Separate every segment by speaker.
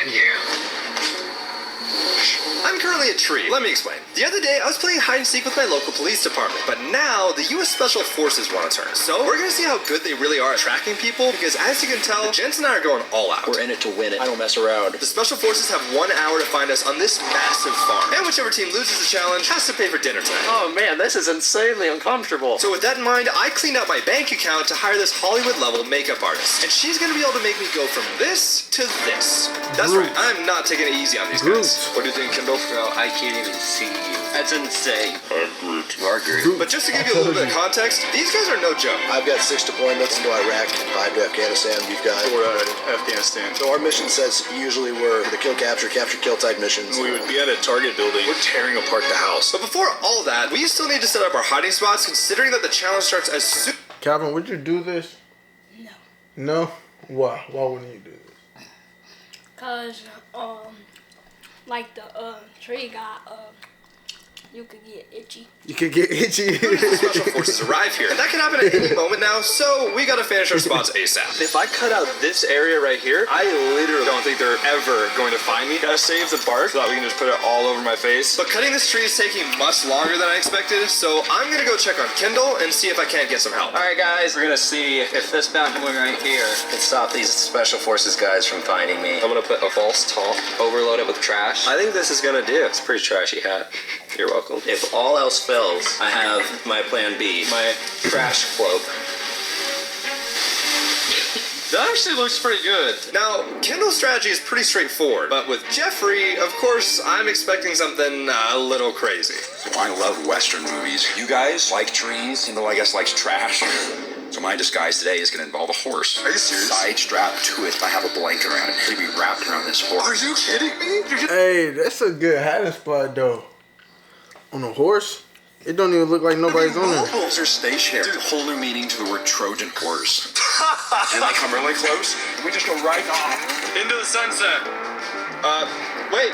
Speaker 1: find you. I'm currently a tree. Let me explain. The other day, I was playing hide and seek with my local police department, but now the U.S. Special Forces want to turn. So we're gonna see how good they really are at tracking people, because as you can tell, Jens and I are going all out.
Speaker 2: We're in it to win it. I don't mess around.
Speaker 1: The Special Forces have 1 hour to find us on this massive farm, and whichever team loses the challenge has to pay for dinner tonight.
Speaker 2: Oh man, this is insanely uncomfortable.
Speaker 1: So with that in mind, I cleaned out my bank account to hire this Hollywood-level makeup artist, and she's gonna be able to make me go from this to this. That's right, I'm not taking it easy on these guys. What do you think, Kendall?
Speaker 2: Bro, I can't even see you. That's insane.
Speaker 3: I'm Groot.
Speaker 2: You are Groot.
Speaker 1: But just to give you a little bit of context, these guys are no joke.
Speaker 4: I've got 6 deployments to Iraq, 5 to Afghanistan. We've got
Speaker 3: 4 out of Afghanistan.
Speaker 4: So our mission sets usually were the kill, capture, kill type missions.
Speaker 3: We would be at a target building. We're tearing apart the house.
Speaker 1: But before all that, we still need to set up our hiding spots, considering that the challenge starts as soon.
Speaker 5: Calvin, would you do this?
Speaker 6: No.
Speaker 5: No? Why? Why wouldn't you do this?
Speaker 6: Cause like the tree got you could get itchy.
Speaker 5: You could get itchy.
Speaker 1: The Special Forces arrive here, and that can happen at any moment now, so we gotta finish our spots ASAP. If I cut out this area right here, I literally don't think they're ever going to find me. Gotta save the bark so that we can just put it all over my face. But cutting this tree is taking much longer than I expected, so I'm gonna go check on Kindle and see if I can't get some help.
Speaker 2: Alright guys, we're gonna see if this mountain one right here can stop these Special Forces guys from finding me.
Speaker 1: I'm gonna put a false top, overload it with trash. I think this is gonna do.
Speaker 2: It's a pretty trashy hat. You're welcome. If all else fails, I have my plan B, my trash cloak.
Speaker 1: That actually looks pretty good. Now, Kendall's strategy is pretty straightforward, but with Jeffrey, of course, I'm expecting something a little crazy.
Speaker 7: So I love Western movies. You guys like trees, Kendall, I guess, likes trash. So my disguise today is going to involve a horse.
Speaker 3: Are you serious?
Speaker 7: Side strapped to it, I have a blanket around it. It'll be wrapped around this horse.
Speaker 3: Are you kidding me?
Speaker 5: Hey, that's a good hiding spot, though. On a horse? It don't even look like nobody's on there.
Speaker 7: Wolves are stationary. There's a whole new meaning to the word Trojan horse. And they come really close, we just go right off.
Speaker 1: Into the sunset. Wait.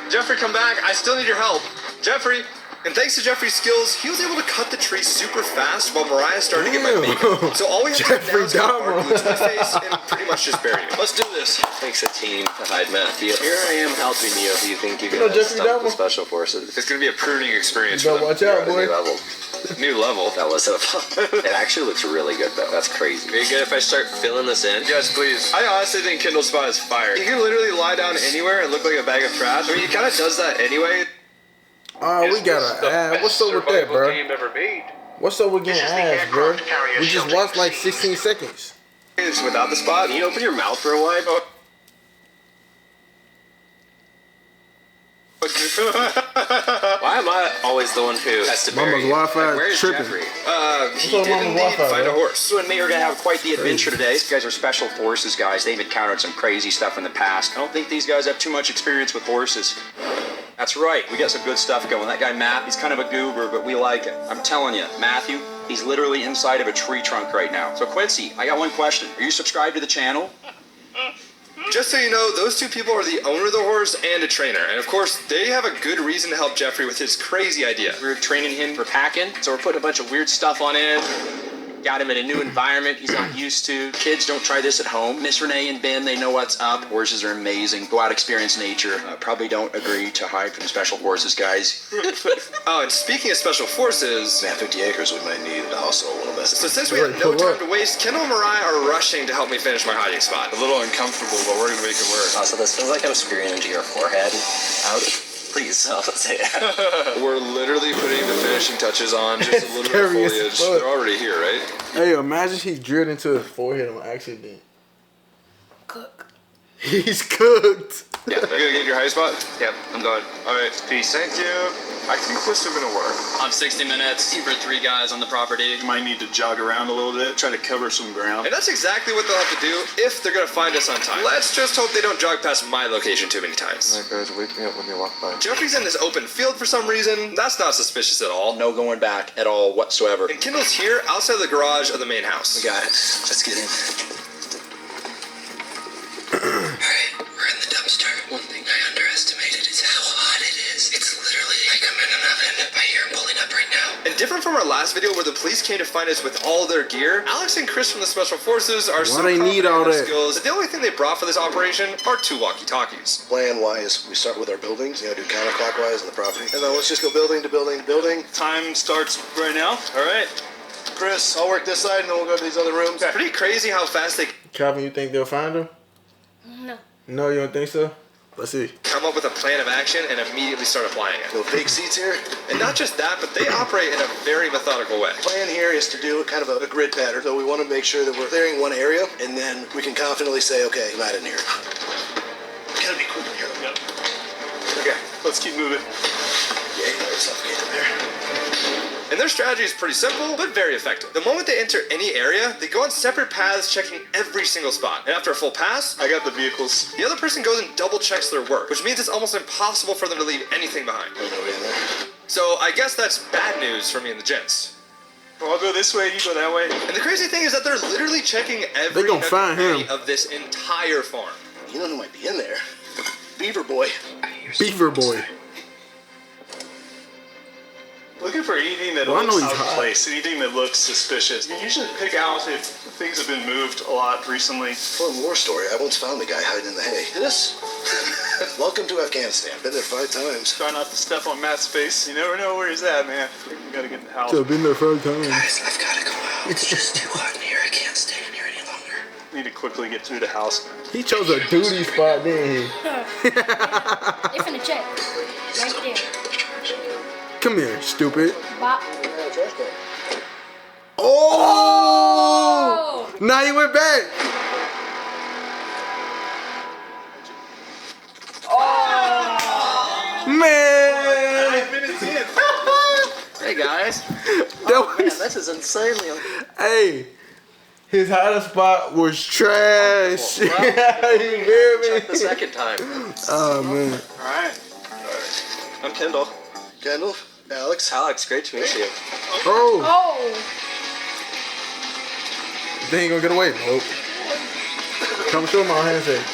Speaker 1: Jeffrey, come back. I still need your help. Jeffrey. And thanks to Jeffrey's skills, he was able to cut the tree super fast while Mariah started to get my makeup. So all we have to do now is get our glue to my face and pretty much just bury it. Let's do this.
Speaker 2: Thanks a team to hide Matthew. Here I am helping you if you think you can
Speaker 5: Jeffrey
Speaker 2: stop the
Speaker 5: Dahmer.
Speaker 2: Special Forces.
Speaker 1: It's going to be a pruning experience
Speaker 5: You
Speaker 1: for
Speaker 5: better
Speaker 1: them.
Speaker 5: watch out,
Speaker 2: New
Speaker 5: boy.
Speaker 2: level.
Speaker 1: New level.
Speaker 2: That was it actually looks really good though. That's crazy.
Speaker 1: Are you good if I start filling this in? Yes, please. I honestly think Kindle's spot is fire. He can literally lie down anywhere and look like a bag of trash. I mean, he kind of does that anyway.
Speaker 5: Oh, we got an ad. What's up with that, bro? What's up with getting ads, bro? We just watched like 16 seconds.
Speaker 1: It's without the spot.
Speaker 2: Can you open your mouth for a while? Why am I always the one who has to bury
Speaker 5: Mama's
Speaker 2: you?
Speaker 5: Wi-Fi
Speaker 2: Where's
Speaker 5: tripping.
Speaker 2: Jeffrey?
Speaker 1: He
Speaker 5: up,
Speaker 1: did
Speaker 5: Mama's
Speaker 1: indeed
Speaker 5: Wi-Fi,
Speaker 1: find a
Speaker 5: bro?
Speaker 1: horse.
Speaker 2: You and me are gonna have quite the adventure today. These guys are Special Forces guys. They've encountered some crazy stuff in the past. I don't think these guys have too much experience with horses. That's right, we got some good stuff going. That guy Matt, he's kind of a goober, but we like it. I'm telling you, Matthew, he's literally inside of a tree trunk right now. So Quincy, I got one question. Are you subscribed to the channel?
Speaker 1: Just so you know, those two people are the owner of the horse and a trainer. And of course, they have a good reason to help Jeffrey with his crazy idea.
Speaker 2: We're training him for packing, so we're putting a bunch of weird stuff on him. Got him in a new environment he's not used to. Kids, don't try this at home. Miss Renee and Ben, they know what's up. Horses are amazing. Go out, experience nature. Probably don't agree to hide from Special Forces, guys.
Speaker 1: Oh, and speaking of Special Forces,
Speaker 4: Man, 50 acres we might need to hustle a little bit.
Speaker 1: so since we have no time to waste, Kendall and Mariah are rushing to help me finish my hiding spot.
Speaker 3: A little uncomfortable, but we're gonna make it work.
Speaker 2: Also, this feels like I'm spearing into your forehead. Please, don't say that.
Speaker 3: We're literally putting the finishing touches on, just a little bit of
Speaker 5: Scary as
Speaker 3: foliage.
Speaker 5: fuck.
Speaker 3: They're already here, right?
Speaker 5: Hey, imagine he drilled into his forehead on accident.
Speaker 6: Cook.
Speaker 5: He's cooked.
Speaker 1: Yeah, you gonna get your hiding spot? Yep, I'm going.
Speaker 3: All right, peace. Thank you. I think this is gonna work.
Speaker 2: I'm 60 minutes for 3 guys on the property.
Speaker 3: You might need to jog around a little bit, try to cover some ground.
Speaker 1: And that's exactly what they'll have to do if they're gonna find us on time. Let's just hope they don't jog past my location too many times.
Speaker 3: Guys, wake me up when you walk by.
Speaker 1: Jeffrey's in this open field for some reason. That's not suspicious at all.
Speaker 2: No going back at all whatsoever.
Speaker 1: And Kendall's here outside the garage of the main house.
Speaker 2: We got it. Let's get in.
Speaker 8: Alright, we're in the dumpster. One thing I underestimated is how hot it is. It's literally like I'm in an oven. I hear him pulling up right now.
Speaker 1: And different from our last video where the police came to find us with all their gear, Alex and Chris from the Special Forces are so
Speaker 5: they need
Speaker 1: confident
Speaker 5: all
Speaker 1: in their
Speaker 5: that?
Speaker 1: skills that the only thing they brought for this operation are 2 walkie-talkies.
Speaker 4: Plan-wise, we start with our buildings. You know, do counterclockwise on the property. And then let's just go building to building to building.
Speaker 3: Time starts right now. All right.
Speaker 4: Chris, I'll work this side and then we'll go to these other rooms.
Speaker 1: It's pretty crazy how fast they
Speaker 5: Calvin, you think they'll find him?
Speaker 6: No.
Speaker 5: No, you don't think so? Let's see.
Speaker 1: come up with a plan of action and immediately start applying it.
Speaker 4: No fake seats here.
Speaker 1: And not just that, but they operate in a very methodical way.
Speaker 4: Plan here is to do kind of a grid pattern. So we want to make sure that we're clearing one area, and then we can confidently say, okay, not in here. Gotta be quick here.
Speaker 3: Yep. Okay, let's keep moving.
Speaker 4: Yeah, you know it's suffocating there.
Speaker 1: And their strategy is pretty simple, but very effective. The moment they enter any area, they go on separate paths, checking every single spot. And after a full pass,
Speaker 3: I got the vehicles.
Speaker 1: the other person goes and double checks their work, which means it's almost impossible for them to leave anything behind.
Speaker 4: There's nobody in there.
Speaker 1: So I guess that's bad news for me and the gents.
Speaker 3: Well, I'll go this way, you go that way.
Speaker 1: And the crazy thing is that they're literally checking every
Speaker 5: They gonna
Speaker 1: nook and
Speaker 5: find
Speaker 1: cranny
Speaker 5: him.
Speaker 1: of this entire farm.
Speaker 4: You know who might be in there? Beaver Boy.
Speaker 5: Beaver Boy.
Speaker 3: Looking for anything that
Speaker 5: Well, I know
Speaker 3: looks
Speaker 5: he's
Speaker 3: out of
Speaker 5: hot.
Speaker 3: place, anything that looks suspicious. You usually pick out if things have been moved a lot recently.
Speaker 4: One more story. I once found the guy hiding in the hay. This? Welcome to Afghanistan. Been there 5 times.
Speaker 3: Try not to step on Matt's face. You never know where he's at, man. We gotta get in the house.
Speaker 5: So been there 5 times.
Speaker 8: Guys, I've got to go out. It's just too hot in here. I can't stay in here any longer.
Speaker 3: Need to quickly get through the house.
Speaker 5: He chose a duty spot, didn't he?
Speaker 6: They finna check. Right there.
Speaker 5: Come here, stupid.
Speaker 6: Bop.
Speaker 5: Oh! Now he went back. Oh! Man!
Speaker 9: Hey guys.
Speaker 5: That was,
Speaker 9: Man, this is insanely.
Speaker 5: hey, his hottest spot was trash.
Speaker 9: Well,
Speaker 5: you hear me?
Speaker 9: check the second time.
Speaker 5: Oh man.
Speaker 3: Alright.
Speaker 9: I'm Kendall.
Speaker 4: Kendall? Alex?
Speaker 9: Alex, great to meet you.
Speaker 5: Oh,
Speaker 6: Oh.
Speaker 5: they ain't gonna get away. Nope. Come show my handshake.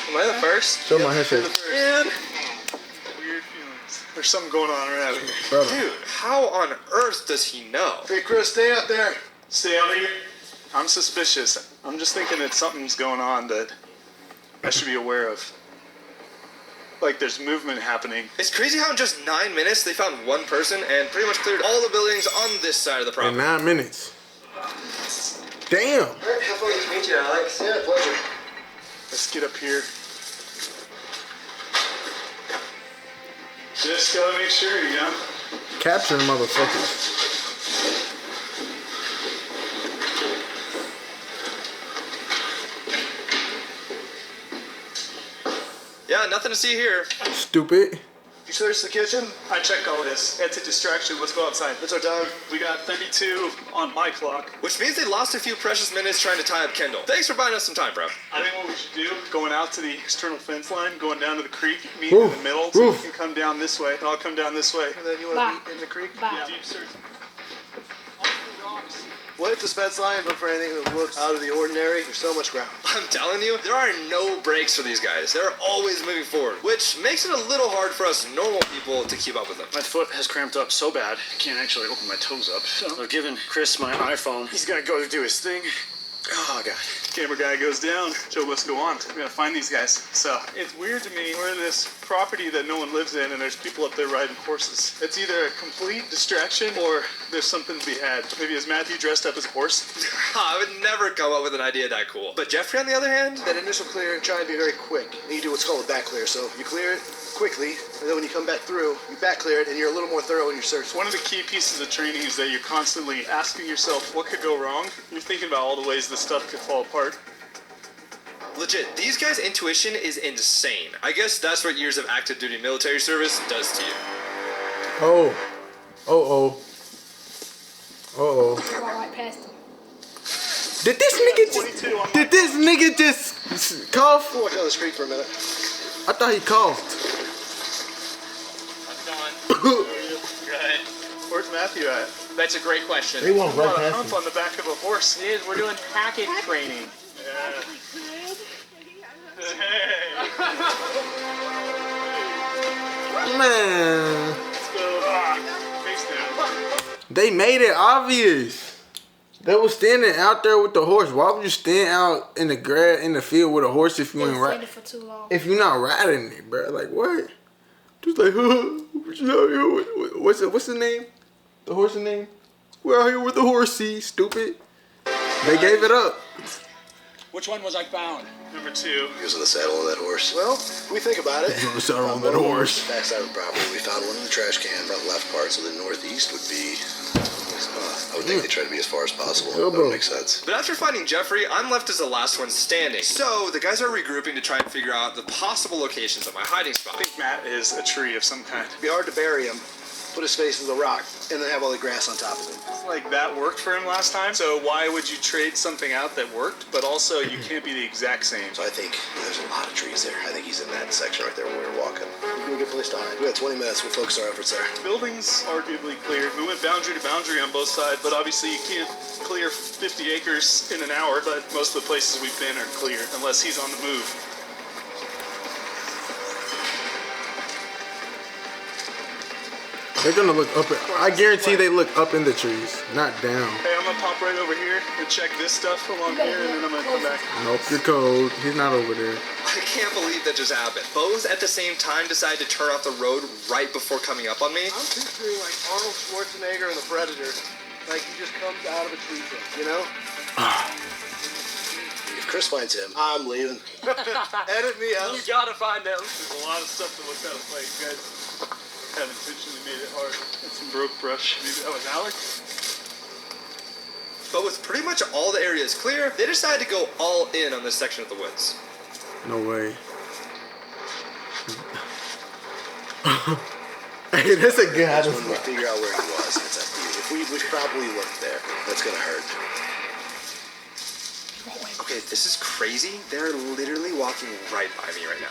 Speaker 9: Am I the first?
Speaker 5: Show my handshake.
Speaker 9: Man.
Speaker 3: Weird feelings. There's something going on around here.
Speaker 5: Brother.
Speaker 1: Dude, how on earth does he know?
Speaker 4: Hey, Chris, stay out there.
Speaker 3: Stay out here. I'm suspicious. I'm just thinking that something's going on that I should be aware of. Like there's movement happening.
Speaker 1: It's crazy how in just 9 minutes they found one person and pretty much cleared all the buildings on this side of the
Speaker 5: In
Speaker 1: property.
Speaker 5: 9 minutes. Damn.
Speaker 9: Have fun to meet you, Alex.
Speaker 4: Yeah, pleasure.
Speaker 3: Let's get up here. Just gotta make sure, you know.
Speaker 5: Capture the motherfuckers.
Speaker 1: Yeah, nothing to see here.
Speaker 5: Stupid.
Speaker 4: You searched the kitchen?
Speaker 3: I checked all this. It's a distraction. Let's go outside.
Speaker 4: It's our time.
Speaker 3: We got 32 on my clock.
Speaker 1: Which means they lost a few precious minutes trying to tie up Kendall. Thanks for buying us some time, bro.
Speaker 3: I think what we should do, going out to the external fence line, going down to the creek, meet in
Speaker 5: Oof,
Speaker 3: the middle, so
Speaker 5: oof.
Speaker 3: we can come down this way, and I'll come down this way.
Speaker 4: And then you want
Speaker 6: Bye.
Speaker 4: to meet in the creek?
Speaker 6: Bye.
Speaker 3: Deep search.
Speaker 4: What if the fence line, look for anything that looks out of the ordinary? There's so much ground.
Speaker 1: I'm telling you, there are no breaks for these guys. They're always moving forward, which makes it a little hard for us normal people to keep up with them.
Speaker 10: My foot has cramped up so bad, I can't actually open my toes up. So I've given Chris my iPhone. He's gonna go to do his thing. Oh, God.
Speaker 3: Camera guy goes down. Joe, let's go on. We gotta find these guys. So, it's weird to me. We're in this property that no one lives in, and there's people up there riding horses. It's either a complete distraction, or there's something to be had. Maybe is Matthew dressed up as a horse?
Speaker 1: I would never come up with an idea that cool. But Jeffrey, on the other hand,
Speaker 4: That initial clear, try and be very quick. And you do what's called a back clear. So you clear it quickly, and then when you come back through, you back clear it, and you're a little more thorough in your search.
Speaker 3: One of the key pieces of training is that you're constantly asking yourself what could go wrong. You're thinking about all the ways this stuff could fall apart.
Speaker 1: legit, these guys' intuition is insane. I guess that's what years of active duty military service does to you.
Speaker 5: Oh. Oh. Oh.
Speaker 6: Go right past him.
Speaker 5: Did this nigga just cough?
Speaker 4: We'll walk down the street for a minute.
Speaker 5: I thought he coughed.
Speaker 3: Good. Where's Matthew at?
Speaker 9: That's a great question.
Speaker 5: They won't right
Speaker 3: A
Speaker 5: past
Speaker 3: hump
Speaker 5: him.
Speaker 3: on the back of a horse.
Speaker 9: It is. We're doing package training.
Speaker 3: Yeah.
Speaker 5: Man.
Speaker 3: Let's go. Face down.
Speaker 5: They made it obvious. They was standing out there with the horse. Why would you stand out in the grass in the field with a horse if you ain't riding?
Speaker 6: For too long.
Speaker 5: If you're not riding it, bro? Like what? Just like, what's the name? The horse's name? We're out here with the horsey, stupid. They gave it up.
Speaker 10: Which one was I found?
Speaker 3: Number 2.
Speaker 4: He was in the saddle on that horse. Well, we think about it.
Speaker 5: He was in the saddle on that horse.
Speaker 4: Backside of the property, we found one in the trash can, front left part, so the northeast would be. I would think they try to be as far as possible. That would make sense.
Speaker 1: But after finding Jeffrey, I'm left as the last one standing. So the guys are regrouping to try and figure out the possible locations of my hiding spot.
Speaker 3: I think Matt is a tree of some kind.
Speaker 4: It'd be hard to bury him, put his face in the rock, and then have all the grass on top of him.
Speaker 3: It's like that worked for him last time. So why would you trade something out that worked, but also you can't be the exact same?
Speaker 4: So I think there's a lot of trees there. I think he's in that section right there where we were walking. We'll get a good place to hide. We got 20 minutes. We'll focus our efforts there.
Speaker 3: Buildings arguably clear. We went boundary to boundary on both sides, but obviously you can't clear 50 acres in an hour. But most of the places we've been are clear unless he's on the move.
Speaker 5: They're gonna look up. I guarantee they look up in the trees, not down.
Speaker 3: Hey, I'm gonna pop right over here and check this stuff along here, and then I'm gonna come back.
Speaker 5: Nope, you're cold. He's not over there.
Speaker 1: I can't believe that just happened. Both at the same time decided to turn off the road right before coming up on me.
Speaker 4: I'm picturing like Arnold Schwarzenegger in The Predator. Like he just comes out of a tree trunk, you know? If Chris finds him, I'm leaving. Edit me out.
Speaker 3: You gotta find out. There's a lot of stuff that looks out of place, guys. Have intentionally made it hard. And some broke brush. Maybe that was Alex?
Speaker 1: But with pretty much all the areas clear, they decided to go all in on this section of the woods.
Speaker 5: No way. Hey, that's a good hiding
Speaker 4: When we
Speaker 5: spot.
Speaker 4: figure out where he was, it's up to you. If we probably looked there, that's gonna hurt.
Speaker 1: Okay, this is crazy. They're literally walking right by me right now.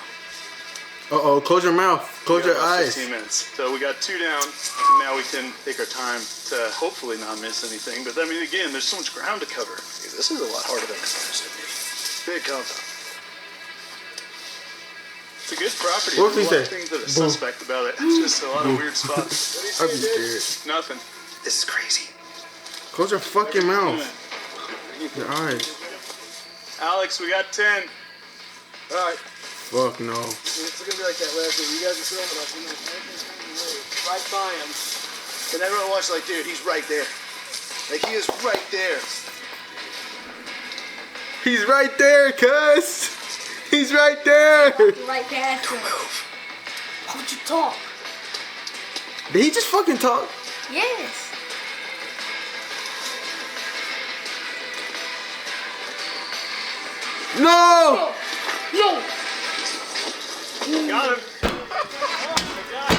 Speaker 5: Uh-oh, close your mouth. Close
Speaker 3: We
Speaker 5: your
Speaker 3: got about
Speaker 5: eyes.
Speaker 3: 15 minutes. So we got 2 down, and now we can take our time to hopefully not miss anything. But I mean, again, there's so much ground to cover.
Speaker 4: Dude, this is a lot harder than it seems to be. Big compound.
Speaker 3: It's a good property.
Speaker 5: What if he
Speaker 3: There's a lot of
Speaker 5: say?
Speaker 3: things that are
Speaker 5: Boo.
Speaker 3: suspect about it. It's just a lot of weird spots.
Speaker 5: I'd be scared.
Speaker 3: Nothing.
Speaker 1: This is crazy.
Speaker 5: Close your fucking mouth. Your eyes.
Speaker 3: Alex, we got 10.
Speaker 4: All right.
Speaker 5: Fuck no.
Speaker 4: It's gonna be like that last week. You guys are filming us. Right by him. And everyone watch like, dude, he's right there. Like, he is right there.
Speaker 5: He's right there, cuz. He's right there.
Speaker 6: Right past him. Why would you talk?
Speaker 5: Did he just fucking talk?
Speaker 6: Yes.
Speaker 5: No!
Speaker 6: No.
Speaker 3: Got him.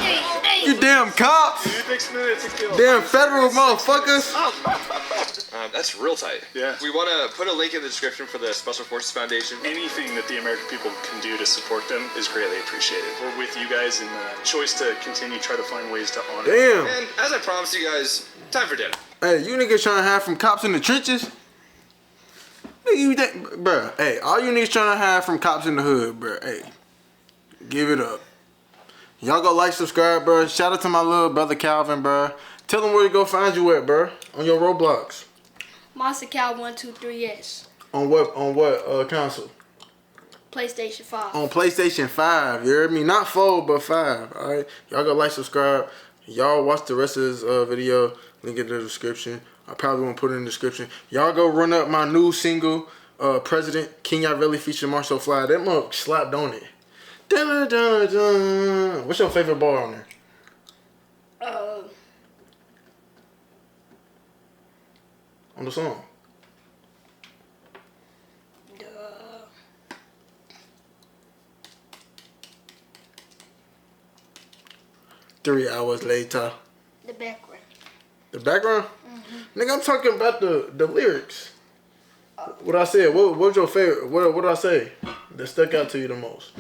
Speaker 6: Hey.
Speaker 5: You damn cops!
Speaker 3: 6 minutes to kill.
Speaker 5: Damn federal motherfuckers!
Speaker 1: That's real tight.
Speaker 3: Yeah.
Speaker 1: We want to put a link in the description for the Special Forces Foundation.
Speaker 3: Anything that the American people can do to support them is greatly appreciated. We're with you guys in the choice to continue try to find ways to honor.
Speaker 5: Damn!
Speaker 1: And as I promised you guys, time for dinner.
Speaker 5: Hey, you niggas trying to hide from cops in the trenches? Nigga, you think, bruh, hey, all you niggas trying to hide from cops in the hood, bruh, hey, give it up. Y'all go like, subscribe, bruh. Shout out to my little brother Calvin, bruh. Tell him where to go find you at, bruh. On your Roblox.
Speaker 6: Monster Cow 123S.
Speaker 5: On what console?
Speaker 6: PlayStation 5.
Speaker 5: On PlayStation 5, you heard me? Not 4, but 5, alright? Y'all go like, subscribe. Y'all watch the rest of this video. Link in the description. I probably won't put it in the description. Y'all go run up my new single, President. King I Really featuring Marshall Fly. That mug slapped on it. Dun, dun, dun. What's your favorite bar on there? On the song. 3 hours later.
Speaker 6: The background.
Speaker 5: The background? Mm-hmm. Nigga, I'm talking about the lyrics. What I said, what was your favorite? What did I say that stuck out to you the most?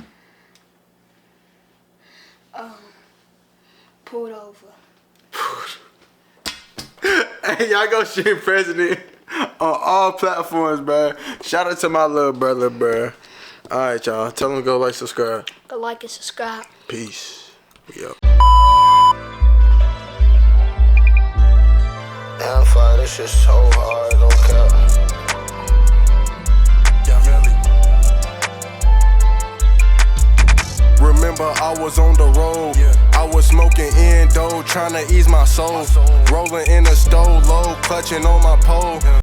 Speaker 6: Pulled over.
Speaker 5: Hey, y'all go stream President on all platforms, bro. Shout out to my little brother, bro. Alright, y'all. Tell him to go like, subscribe.
Speaker 6: Go like and subscribe.
Speaker 5: Peace. We up.
Speaker 11: I'm fine, this shit so hard, don't care.
Speaker 12: Remember I was on the road, I was smoking endo, trying to ease my soul. Rolling in a stove low, clutching on my pole.